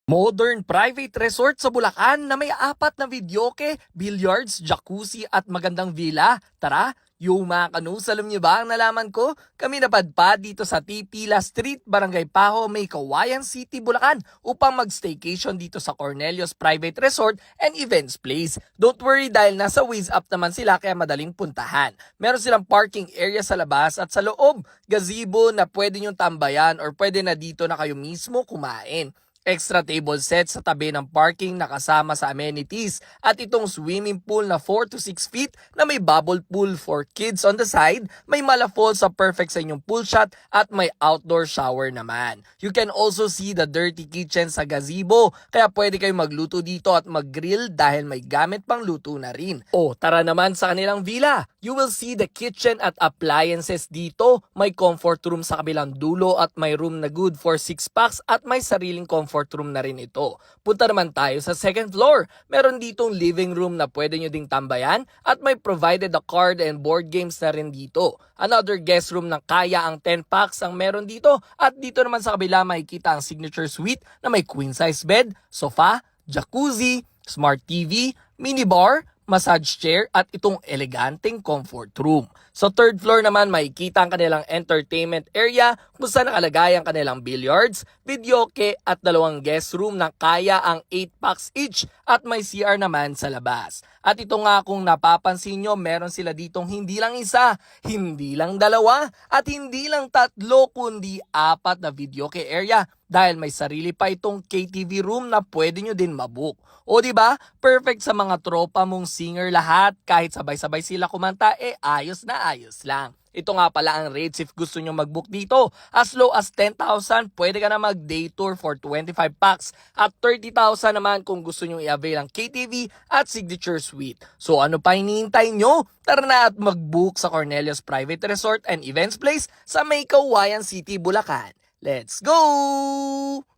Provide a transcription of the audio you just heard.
Modern private resort sa Bulacan na may 4 na videoke, billiards, jacuzzi at magandang villa. Tara, yung mga kanus, alam niyo ba ang nalaman ko? Kami napadpad dito sa Tipila Street, Barangay Paho, may Kawayan City, Bulacan upang mag-staycation dito sa Cornelius Private Resort and Events Place. Don't worry dahil nasa Waze up naman sila kaya madaling puntahan. Meron silang parking area sa labas at sa loob, gazebo na pwede nyong tambayan or pwede na dito na kayo mismo kumain. Extra table set sa tabi ng parking na kasama sa amenities at itong swimming pool na 4 to 6 feet na may bubble pool for kids on the side, may mala fall sa perfect sa inyong pool shot at may outdoor shower naman. You can also see the dirty kitchen sa gazebo kaya pwede kayo magluto dito at mag-grill dahil may gamit pang luto na rin. O tara naman sa kanilang villa. You will see the kitchen at appliances dito. May comfort room sa kabilang dulo at may room na good for 6 packs at may sariling comfort room na rin ito. Punta naman tayo sa second floor. Meron ditong living room na pwede nyo ding tambayan at may provided a card and board games na rin dito. Another guest room na kaya ang 10 packs ang meron dito at dito naman sa kabila makikita ang signature suite na may queen size bed, sofa, jacuzzi, smart TV, minibar, massage chair at itong eleganteng comfort room. Sa third floor naman makikita ang kanilang entertainment area kung saan nakalagay ang kanilang billiards, videoke at 2 guest room na kaya ang 8 packs each at may CR naman sa labas. At ito nga kung napapansin nyo, meron sila ditong hindi lang isa, hindi lang 2 at hindi lang 3 kundi 4 na videoke area dahil may sarili pa itong KTV room na pwede nyo din mabook. O di ba? Perfect sa mga tropa mong singer lahat. Kahit sabay-sabay sila kumanta, ayos na ayos lang. Ito nga pala ang rates if gusto nyo mag-book dito. As low as 10,000, pwede ka na mag-day tour for 25 packs. At 30,000 naman kung gusto nyo i-avail ang KTV at signature suite. So ano pa hinihintay nyo? Tara na at mag-book sa Cornelius Private Resort and Events Place sa may Kawayan City, Bulacan. Let's go!